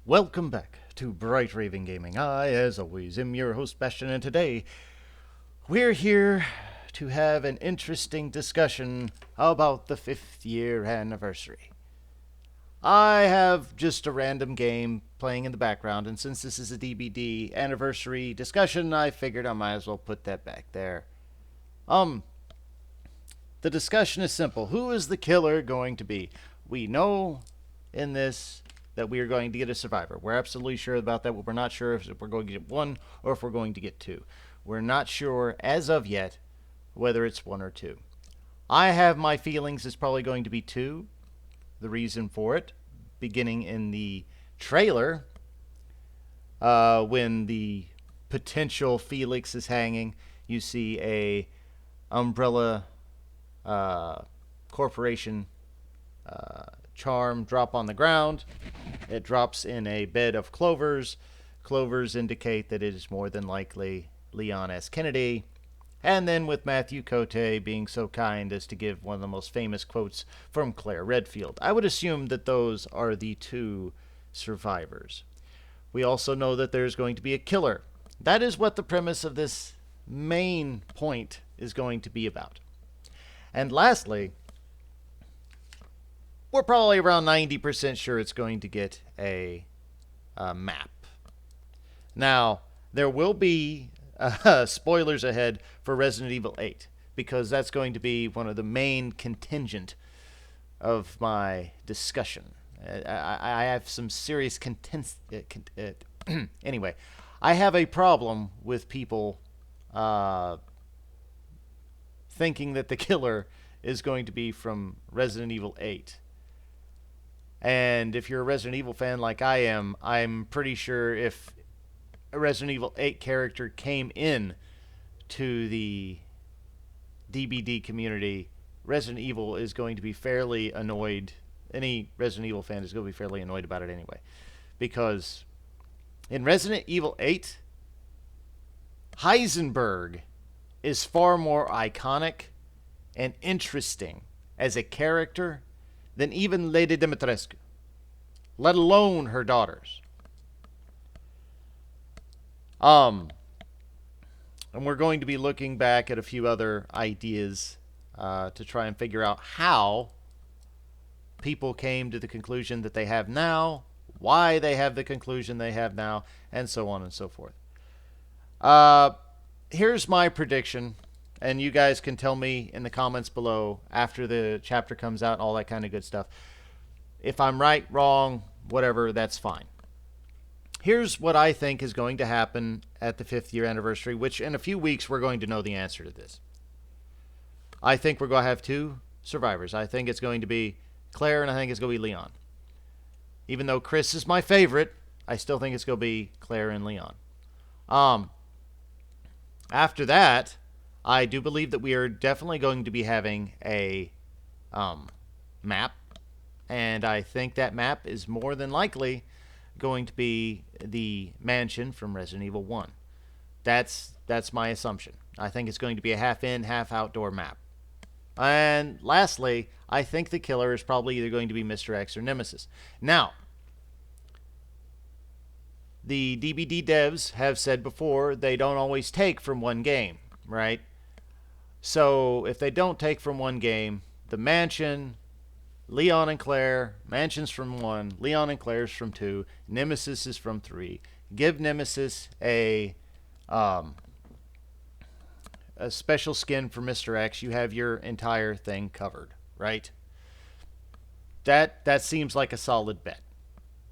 Welcome back to Bright Raven Gaming. I, as always, am your host Bastion, and today we're here to have an interesting discussion about the 5th year anniversary. I have just a random game playing in the background, and since this is a DBD anniversary discussion, I figured I might as well put that back there. The discussion is simple. Who is the killer going to be? We know in this that we are going to get a survivor. We're absolutely sure about that, but we're not sure if we're going to get one or if we're going to get two. We're not sure as of yet whether it's one or two. I have my feelings it's probably going to be two. The reason for it, beginning in the trailer, when the potential Felix is hanging, you see a umbrella corporation charm drop on the ground. It drops in a bed of clovers. Clovers indicate that it is more than likely Leon S. Kennedy. And then with Matthew Cote being so kind as to give one of the most famous quotes from Claire Redfield. I would assume that those are the two survivors. We also know that there's going to be a killer. That is what the premise of this main point is going to be about. And lastly, we're probably around 90% sure it's going to get a map. Now, there will be spoilers ahead for Resident Evil 8, because that's going to be one of the main contingent of my discussion. I have some serious anyway, I have a problem with people thinking that the killer is going to be from Resident Evil 8. And if you're a Resident Evil fan like I am, I'm pretty sure if a Resident Evil 8 character came in to the DBD community, Resident Evil is going to be fairly annoyed. Any Resident Evil fan is going to be fairly annoyed about it anyway. Because in Resident Evil 8, Heisenberg is far more iconic and interesting as a character than even Lady Dimitrescu, let alone her daughters. And we're going to be looking back at a few other ideas to try and figure out how people came to the conclusion that they have now, why they have the conclusion they have now, and so on and so forth. Here's my prediction, and you guys can tell me in the comments below after the chapter comes out, all that kind of good stuff. If I'm right, wrong, whatever, that's fine. Here's what I think is going to happen at the 5th year anniversary, which in a few weeks we're going to know the answer to this. I think we're going to have two survivors. I think it's going to be Claire, and I think it's going to be Leon. Even though Chris is my favorite, I still think it's going to be Claire and Leon. After that, I do believe that we are definitely going to be having a map, and I think that map is more than likely going to be the mansion from Resident Evil 1. That's my assumption. I think it's going to be a half-in, half-outdoor map. And lastly, I think the killer is probably either going to be Mr. X or Nemesis. Now, the DBD devs have said before they don't always take from one game, right? So if they don't take from one game, the mansion, Leon and Claire, mansion's from 1, Leon and Claire's from 2, Nemesis is from 3. Give Nemesis a special skin for Mr. X. You have your entire thing covered, right? That seems like a solid bet.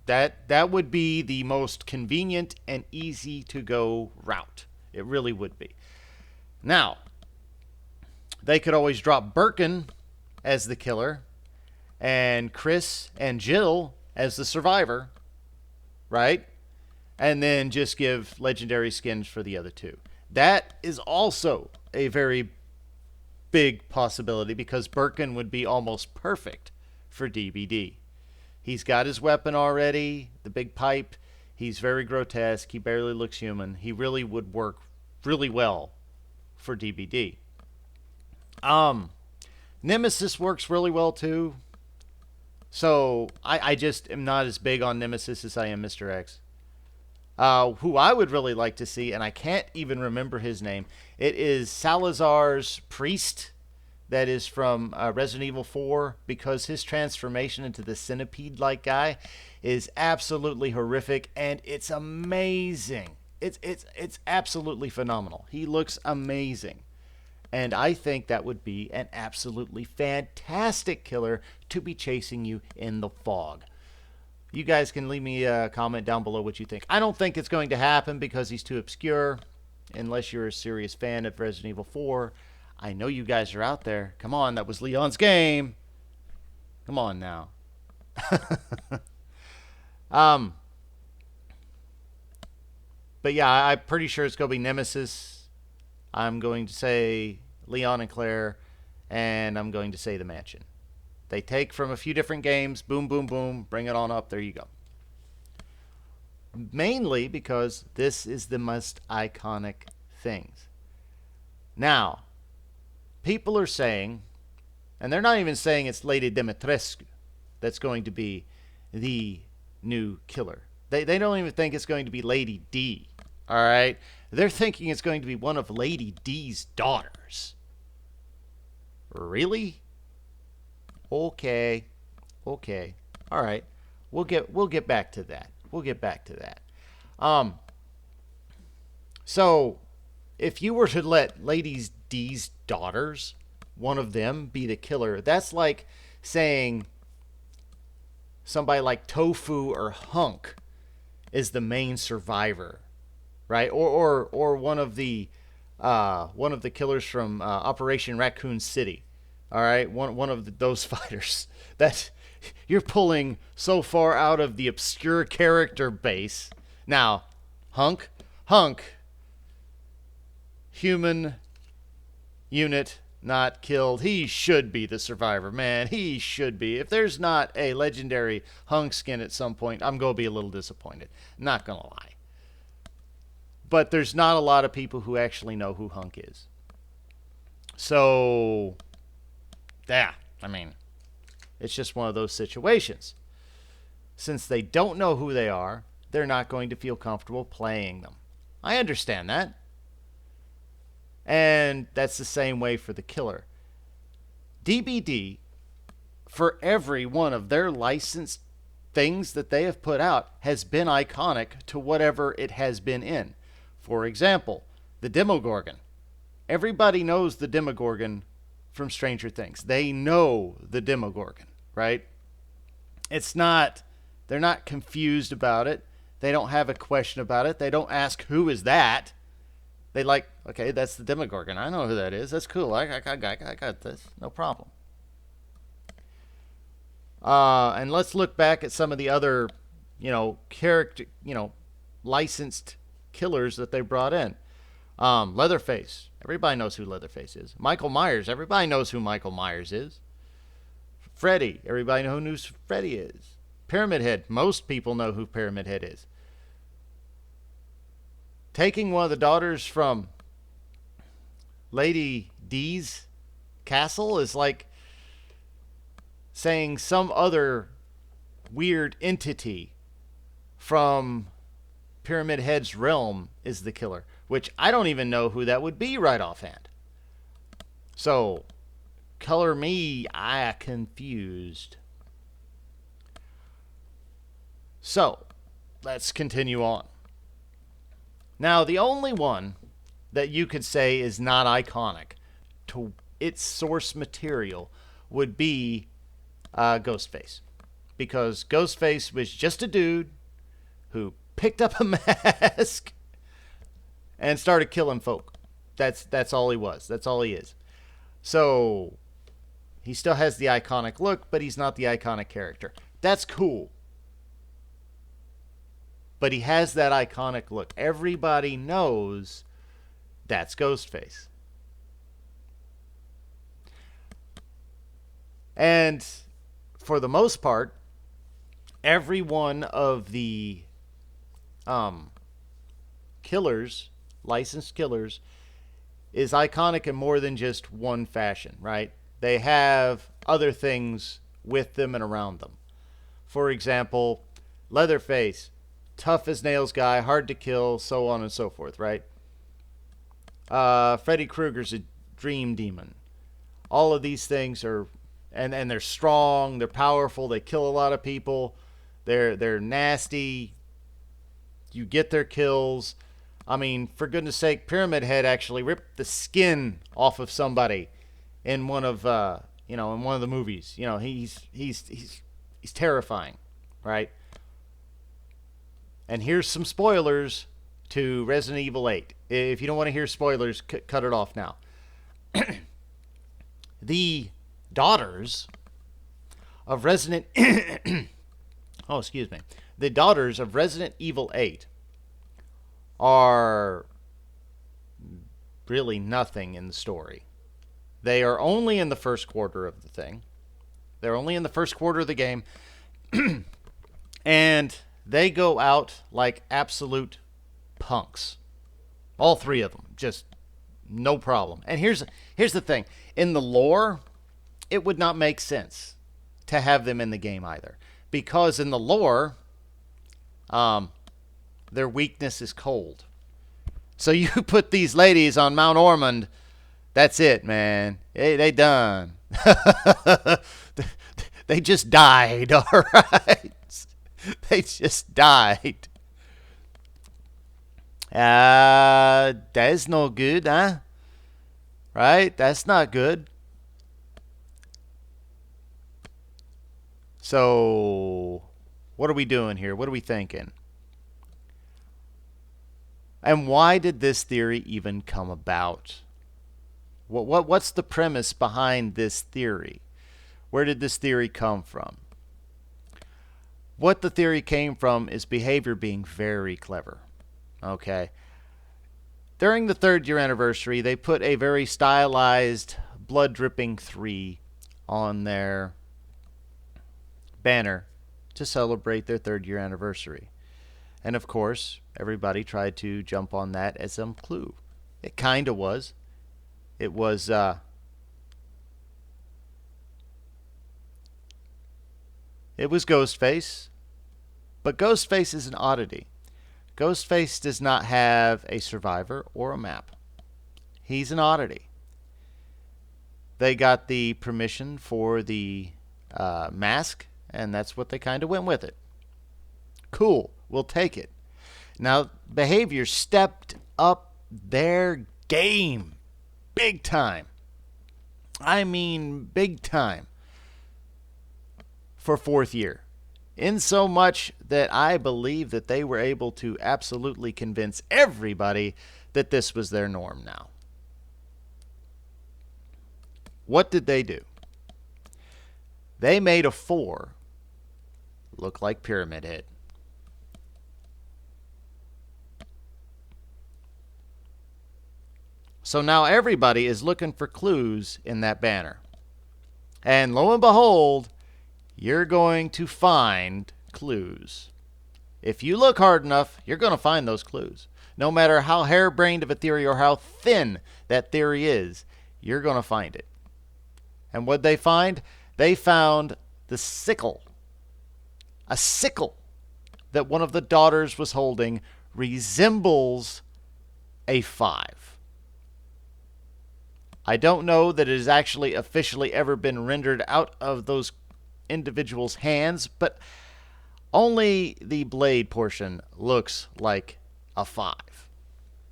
That would be the most convenient and easy to go route. It really would be. Now, they could always drop Birkin as the killer and Chris and Jill as the survivor, right? And then just give legendary skins for the other two. That is also a very big possibility because Birkin would be almost perfect for DBD. He's got his weapon already, the big pipe. He's very grotesque. He barely looks human. He really would work really well for DBD. Nemesis works really well too. So I just am not as big on Nemesis as I am Mr. X. Who I would really like to see, and I can't even remember his name. It is Salazar's priest that is from Resident Evil 4, because his transformation into the centipede-like guy is absolutely horrific, and it's amazing. It's absolutely phenomenal. He looks amazing. And I think that would be an absolutely fantastic killer to be chasing you in the fog. You guys can leave me a comment down below what you think. I don't think it's going to happen because he's too obscure, unless you're a serious fan of Resident Evil 4. I know you guys are out there. Come on, that was Leon's game. Come on now. But yeah, I'm pretty sure it's going to be Nemesis. I'm going to say Leon and Claire, and I'm going to say the Mansion. They take from a few different games, boom, boom, boom, bring it on up, there you go. Mainly because this is the most iconic things. Now, people are saying, and they're not even saying it's Lady Dimitrescu that's going to be the new killer. They don't even think it's going to be Lady D, all right? They're thinking it's going to be one of Lady D's daughters. Really? Okay. All right. We'll get back to that. So if you were to let Lady D's daughters, one of them, be the killer, that's like saying somebody like Tofu or Hunk is the main survivor, right? Or one of the killers from Operation Raccoon City. All right, one of those fighters. That you're pulling so far out of the obscure character base. Now, Hunk, human unit, not killed. He should be the survivor, man. He should be. If there's not a legendary Hunk skin at some point, I'm going to be a little disappointed. Not going to lie. But there's not a lot of people who actually know who Hunk is. So, yeah, I mean, it's just one of those situations. Since they don't know who they are, they're not going to feel comfortable playing them. I understand that. And that's the same way for the killer. DBD, for every one of their licensed things that they have put out, has been iconic to whatever it has been in. For example, the Demogorgon. Everybody knows the Demogorgon from Stranger Things. They know the Demogorgon, right? They're not confused about it. They don't have a question about it. They don't ask, who is that? They like, okay, that's the Demogorgon. I know who that is. That's cool. I got this. No problem. And let's look back at some of the other, licensed killers that they brought in. Leatherface. Everybody knows who Leatherface is. Michael Myers. Everybody knows who Michael Myers is. Freddy. Everybody knows who Freddy is. Pyramid Head. Most people know who Pyramid Head is. Taking one of the daughters from Lady D's castle is like saying some other weird entity from Pyramid Head's realm is the killer, which I don't even know who that would be right offhand. So, color me, I confused. So, let's continue on. Now, the only one that you could say is not iconic to its source material would be Ghostface. Because Ghostface was just a dude who picked up a mask and started killing folk. That's all he was. That's all he is. So, he still has the iconic look, but he's not the iconic character. That's cool. But he has that iconic look. Everybody knows that's Ghostface. And for the most part, every one of the killers, licensed killers, is iconic in more than just one fashion, right? They have other things with them and around them. For example, Leatherface, tough as nails guy, hard to kill, so on and so forth, right? Freddy Krueger's a dream demon. All of these things are, and they're strong, they're powerful, they kill a lot of people, they're nasty. You get their kills. I mean, for goodness sake, Pyramid Head actually ripped the skin off of somebody in one of in one of the movies. He's terrifying, right? And here's some spoilers to Resident Evil 8. If you don't want to hear spoilers, cut it off now. The daughters of Resident oh, excuse me. The daughters of Resident Evil 8 are really nothing in the story. They are only in the first quarter of the thing. They're only in the first quarter of the game. And they go out like absolute punks. All three of them. Just no problem. And here's the thing. In the lore, it would not make sense to have them in the game either. Because in the lore, their weakness is cold. So you put these ladies on Mount Ormond, that's it, man. They done. They just died, all right? They just died. That's no good, huh? Right? That's not good. So, what are we doing here? What are we thinking? And why did this theory even come about? What's the premise behind this theory? Where did this theory come from? What the theory came from is behavior being very clever. Okay. During the 3rd year anniversary, they put a very stylized blood dripping 3 on their banner to celebrate their 3rd year anniversary. And of course, everybody tried to jump on that as some clue. It kind of was. It was Ghostface, but Ghostface is an oddity. Ghostface does not have a survivor or a map. He's an oddity. They got the permission for the mask, and that's what they kind of went with it. Cool, we'll take it. Now, behavior stepped up their game big time. I mean, big time. For 4th year. In so much that I believe that they were able to absolutely convince everybody that this was their norm now. What did they do? They made a 4 look like Pyramid Head. So now everybody is looking for clues in that banner. And lo and behold, you're going to find clues. If you look hard enough, you're going to find those clues. No matter how harebrained of a theory or how thin that theory is, you're going to find it. And what they find? They found the sickle. A sickle that one of the daughters was holding resembles a 5. I don't know that it has actually officially ever been rendered out of those individual's hands, but only the blade portion looks like a 5.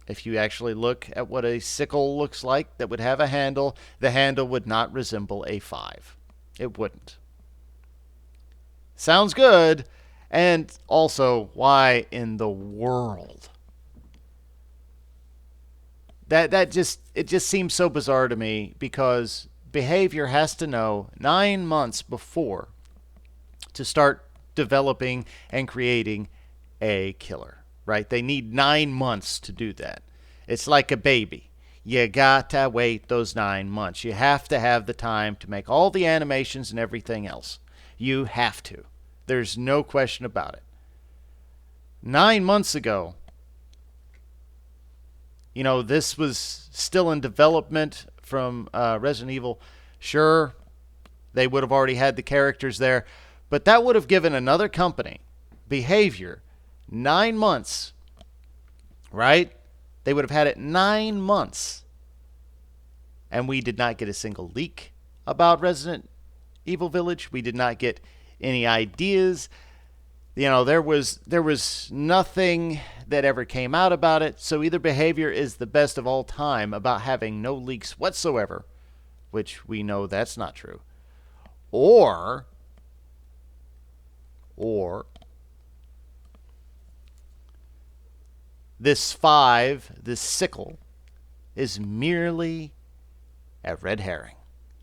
If you actually look at what a sickle looks like that would have a handle, the handle would not resemble a 5. It wouldn't. Sounds good. And also, why in the world? It just seems so bizarre to me, because behavior has to know 9 months before to start developing and creating a killer, right? They need 9 months to do that. It's like a baby. You got to wait those 9 months. You have to have the time to make all the animations and everything else. You have to. There's no question about it. 9 months ago, this was still in development from Resident Evil. Sure, they would have already had the characters there, But that would have given another company, Behavior, 9 months, right? They would have had it 9 months. And we did not get a single leak about Resident Evil Village. We did not get any ideas. You know, there was nothing that ever came out about it. So either Behavior is the best of all time about having no leaks whatsoever, which we know that's not true, or this sickle, is merely a red herring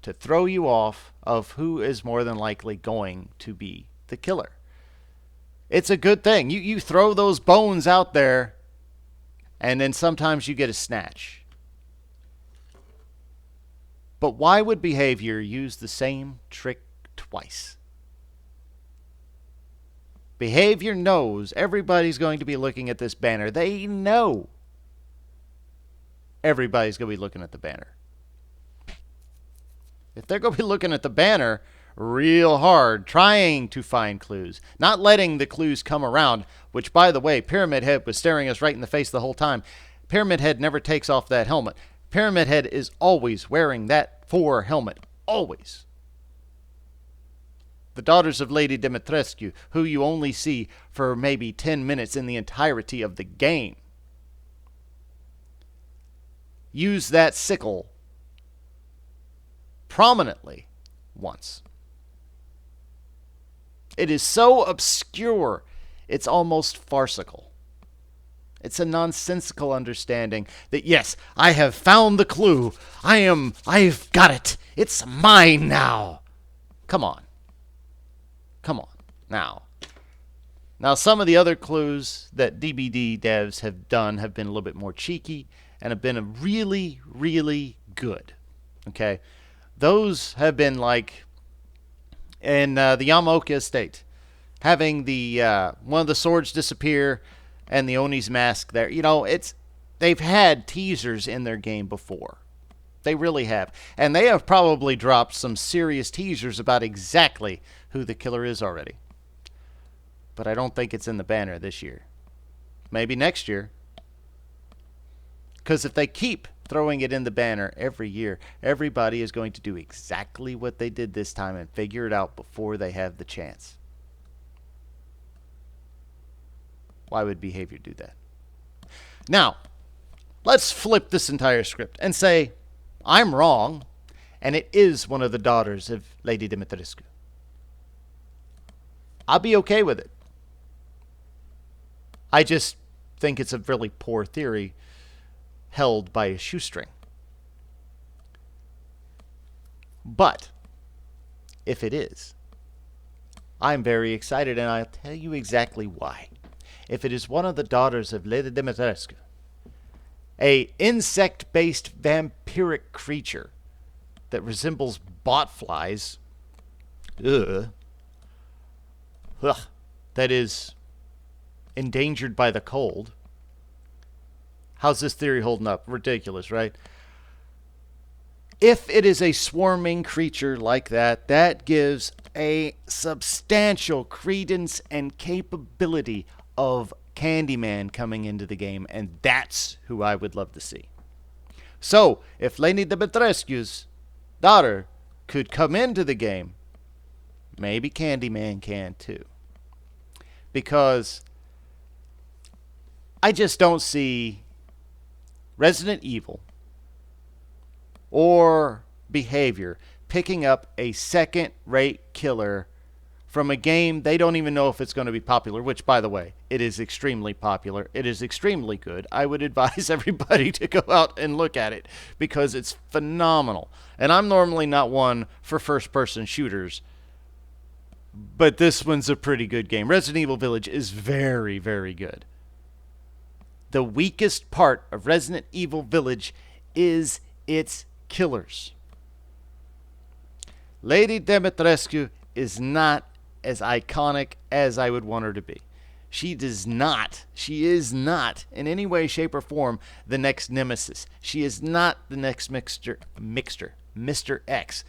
to throw you off of who is more than likely going to be the killer. It's a good thing. You throw those bones out there, and then sometimes you get a snatch. But why would Behavior use the same trick twice? Behavior knows everybody's going to be looking at this banner. They know everybody's going to be looking at the banner. If they're going to be looking at the banner real hard, trying to find clues, not letting the clues come around, which, by the way, Pyramid Head was staring us right in the face the whole time. Pyramid Head never takes off that helmet. Pyramid Head is always wearing that 4 helmet. Always. The daughters of Lady Dimitrescu, who you only see for maybe 10 minutes in the entirety of the game, use that sickle prominently once. It is so obscure, it's almost farcical. It's a nonsensical understanding that, yes, I have found the clue. I've got it. It's mine now. Come on. Now, some of the other clues that DBD devs have done have been a little bit more cheeky and have been really, really good. Okay? Those have been like in the Yamaoka estate, having the one of the swords disappear and the Oni's mask there. You know, they've had teasers in their game before. They really have. And they have probably dropped some serious teasers about exactly who the killer is already. But I don't think it's in the banner this year. Maybe next year. Because if they keep throwing it in the banner every year, everybody is going to do exactly what they did this time and figure it out before they have the chance. Why would Behavior do that? Now, let's flip this entire script and say, I'm wrong, and it is one of the daughters of Lady Dimitrescu. I'll be okay with it. I just think it's a really poor theory held by a shoestring. But if it is, I'm very excited, and I'll tell you exactly why. If it is one of the daughters of Lady Dimitrescu, a insect-based vampiric creature that resembles botflies, that is endangered by the cold. How's this theory holding up? Ridiculous, right? If it is a swarming creature like that, that gives a substantial credence and capability of Candyman coming into the game, and that's who I would love to see. So, if Lady Dimitrescu's daughter could come into the game, maybe Candyman can too. Because I just don't see Resident Evil or Behavior picking up a second-rate killer from a game they don't even know if it's going to be popular, which, by the way, it is extremely popular. It is extremely good. I would advise everybody to go out and look at it because it's phenomenal. And I'm normally not one for first-person shooters, but this one's a pretty good game. Resident Evil Village is very, very good. The weakest part of Resident Evil Village is its killers. Lady Dimitrescu is not as iconic as I would want her to be. She is not in any way, shape, or form the next Nemesis. She is not the next Mr. X.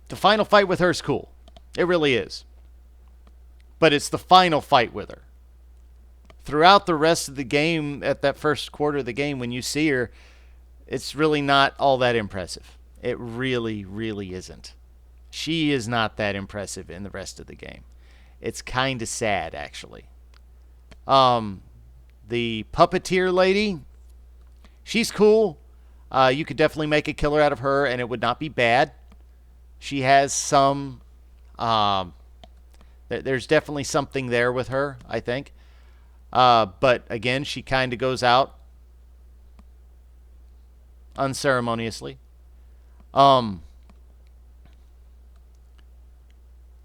The final fight with her is cool. It really is. But it's the final fight with her. Throughout the rest of the game, at that first quarter of the game, when you see her, it's really not all that impressive. It really, really isn't. She is not that impressive in the rest of the game. It's kind of sad, actually. The puppeteer lady, she's cool. You could definitely make a killer out of her, and it would not be bad. She has some. There's definitely something there with her, I think. But again, she kind of goes out unceremoniously.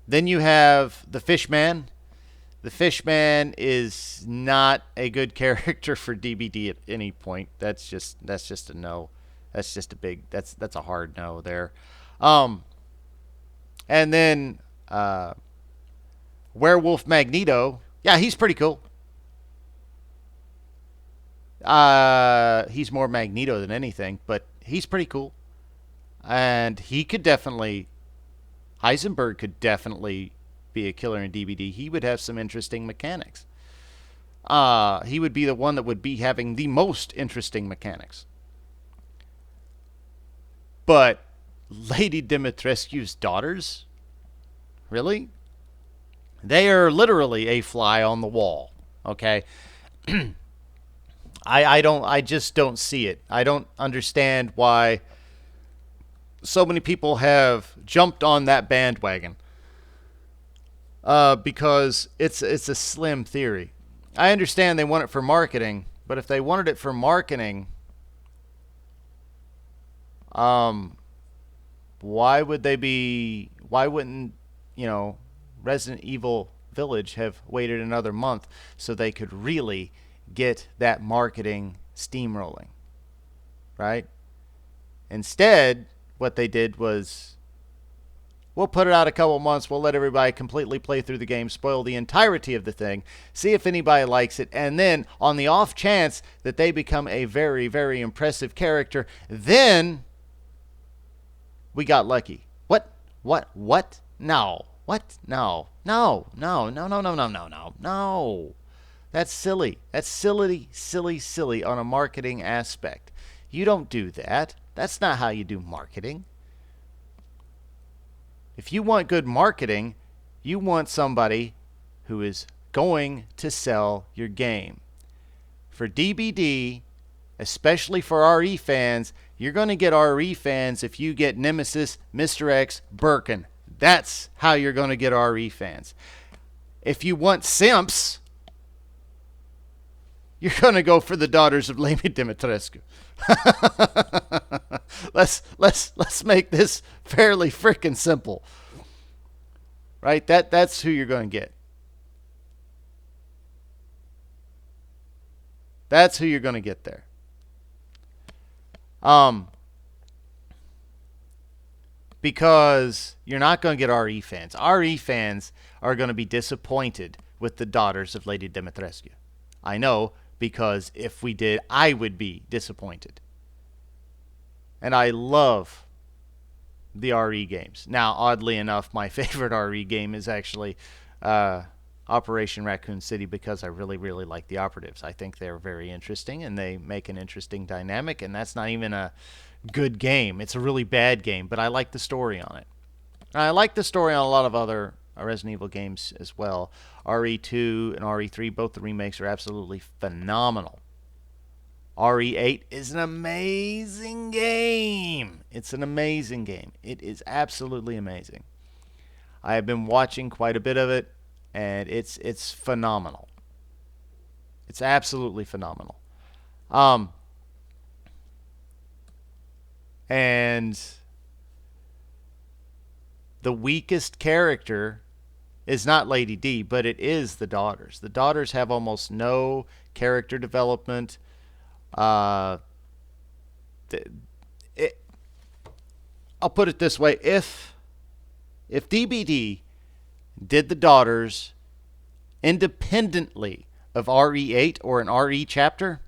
Then you have the Fishman. The Fishman is not a good character for DBD at any point. That's just a no. That's just a big. That's a hard no there. And then Werewolf Magneto. Yeah, he's pretty cool. He's more Magneto than anything, but he's pretty cool. And he could definitely, Heisenberg could definitely be a killer in DBD. He would have some interesting mechanics. He would be the one that would be having the most interesting mechanics. But Lady Dimitrescu's daughters? Really? They are literally a fly on the wall. Okay? I just don't see it. I don't understand why so many people have jumped on that bandwagon. Because it's a slim theory. I understand they want it for marketing, but if they wanted it for marketing, why wouldn't, Resident Evil Village have waited another month so they could really get that marketing steamrolling, right? Instead, what they did was, we'll put it out a couple months, we'll let everybody completely play through the game, spoil the entirety of the thing, see if anybody likes it, and then on the off chance that they become a very, very impressive character, then we got lucky. What? No. What? No. That's silly. That's silly on a marketing aspect. You don't do that. That's not how you do marketing. If you want good marketing, you want somebody who is going to sell your game. For DBD, especially for RE fans, you're going to get RE fans if you get Nemesis, Mr. X, Birkin. That's how you're going to get RE fans. If you want simps, you're going to go for the daughters of Lady Dimitrescu. Let's make this fairly freaking simple. Right? That's who you're going to get. That's who you're going to get there. Because you're not going to get RE fans. RE fans are going to be disappointed with the daughters of Lady Dimitrescu. I know, because if we did, I would be disappointed. And I love the RE games. Now, oddly enough, my favorite RE game is actually Operation Raccoon City, because I really, really like the operatives. I think they're very interesting, and they make an interesting dynamic, and that's not even a good game. It's a really bad game, but I like the story on it. And I like the story on a lot of other Resident Evil games as well. RE2 and RE3, both the remakes, are absolutely phenomenal. RE8 is an amazing game. It's an amazing game. It is absolutely amazing. I have been watching quite a bit of it, and it's phenomenal. It's absolutely phenomenal. And the weakest character is not Lady D, but it is the daughters. The daughters have almost no character development. I'll put it this way: if DBD did the daughters independently of RE8 or an RE chapter,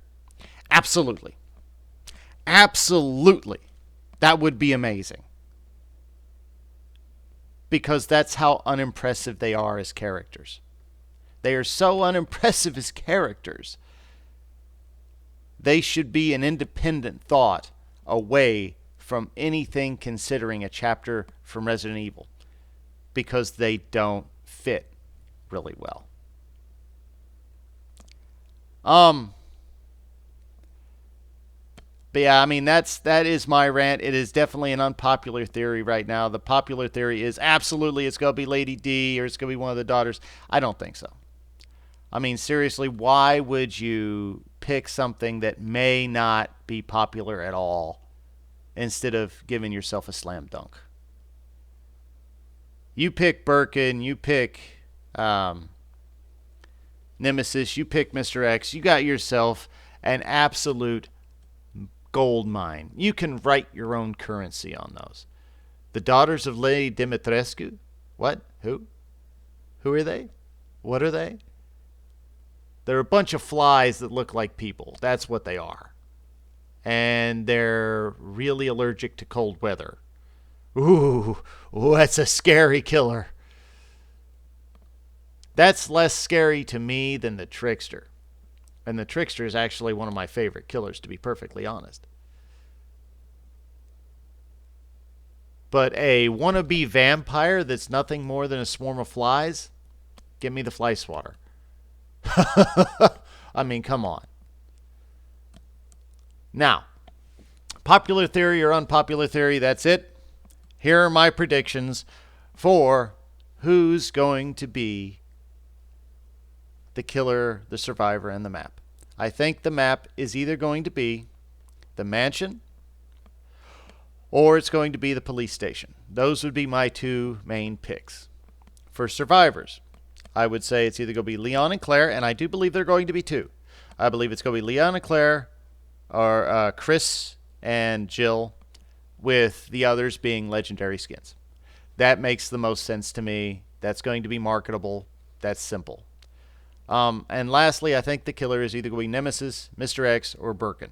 absolutely, that would be amazing. because that's how unimpressive they are as characters. They are so unimpressive as characters. They should be an independent thought away from anything considering a chapter from Resident Evil, because they don't fit really well. But yeah, I mean, that is my rant. It is definitely an unpopular theory right now. The popular theory is absolutely it's going to be Lady D or it's going to be one of the daughters. I don't think so. I mean, seriously, why would you pick something that may not be popular at all instead of giving yourself a slam dunk? You pick Birkin, you pick Nemesis, you pick Mr. X, you got yourself an absolute gold mine. You can write your own currency on those. The Daughters of Lady Dimitrescu? What? Who? Who are they? What are they? They're a bunch of flies that look like people. That's what they are. And they're really allergic to cold weather. Ooh, that's a scary killer. That's less scary to me than the Trickster. And the Trickster is actually one of my favorite killers, to be perfectly honest. But a wannabe vampire that's nothing more than a swarm of flies? Give me the fly swatter. I mean, come on. Now, popular theory or unpopular theory, that's it. Here are my predictions for who's going to be the killer, the survivor, and the map. I think the map is either going to be the mansion or it's going to be the police station. Those would be my two main picks. For survivors, I would say it's either going to be Leon and Claire, and I do believe they're going to be two. I believe it's going to be Leon and Claire, or Chris and Jill, with the others being legendary skins. That makes the most sense to me. That's going to be marketable. That's simple. And lastly, I think the killer is either going to be Nemesis, Mr. X, or Birkin.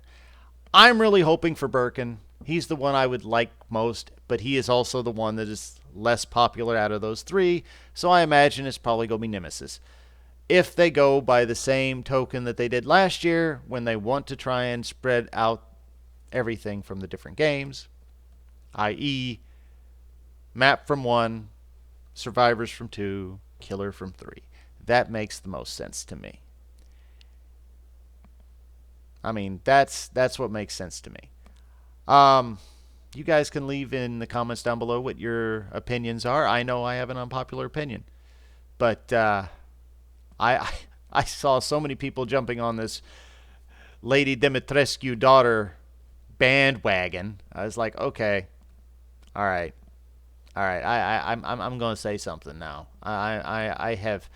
I'm really hoping for Birkin. He's the one I would like most, but he is also the one that is less popular out of those three, so I imagine it's probably going to be Nemesis. If they go by the same token that they did last year, when they want to try and spread out everything from the different games, i.e., map from 1, survivors from 2, killer from 3. That makes the most sense to me. I mean, that's what makes sense to me. You guys can leave in the comments down below what your opinions are. I know I have an unpopular opinion, but I saw so many people jumping on this Lady Dimitrescu daughter bandwagon. I was like, okay, all right. I'm going to say something now. I have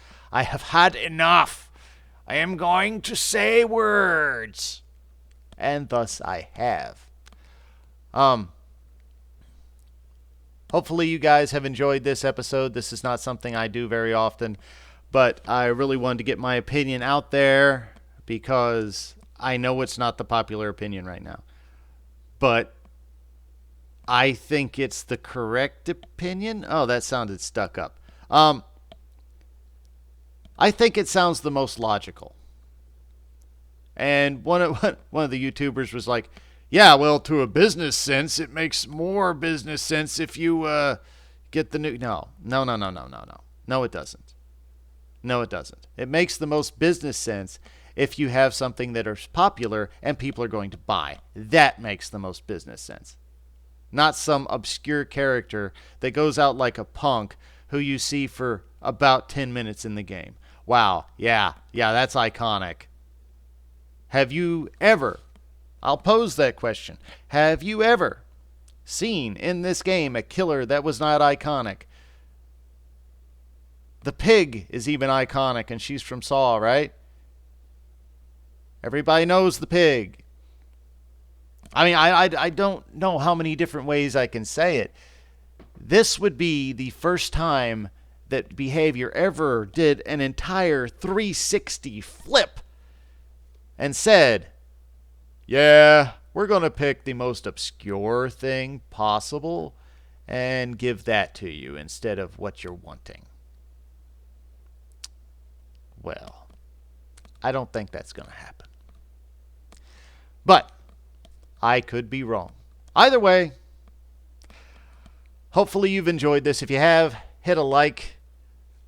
had enough. I am going to say words, and thus I have. Hopefully you guys have enjoyed this episode. This is not something I do very often, but I really wanted to get my opinion out there because I know it's not the popular opinion right now. But I think it's the correct opinion. Oh, that sounded stuck up. I think it sounds the most logical. And one of the YouTubers was like, yeah, well, to a business sense, it makes more business sense if you get the new... No, it doesn't. No, it doesn't. It makes the most business sense if you have something that is popular and people are going to buy. That makes the most business sense. Not some obscure character that goes out like a punk who you see for about 10 minutes in the game. Wow, yeah, that's iconic. Have you ever... I'll pose that question. Have you ever seen in this game a killer that was not iconic? The pig is even iconic, and she's from Saw, right? Everybody knows the pig. I mean, I don't know how many different ways I can say it. This would be the first time that Behavior ever did an entire 360 flip and said, yeah, we're going to pick the most obscure thing possible and give that to you instead of what you're wanting. Well, I don't think that's going to happen. But I could be wrong. Either way, hopefully you've enjoyed this. If you have, hit a like.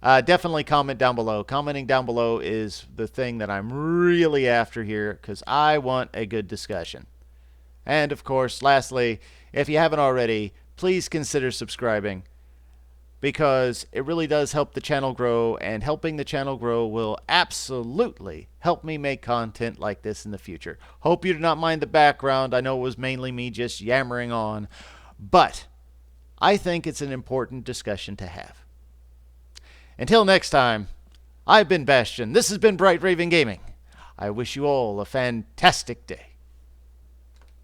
Definitely comment down below. Commenting down below is the thing that I'm really after here because I want a good discussion. And of course, lastly, if you haven't already, please consider subscribing because it really does help the channel grow, and helping the channel grow will absolutely help me make content like this in the future. Hope you do not mind the background. I know it was mainly me just yammering on, but I think it's an important discussion to have. Until next time, I've been Bastion. This has been Bright Raven Gaming. I wish you all a fantastic day.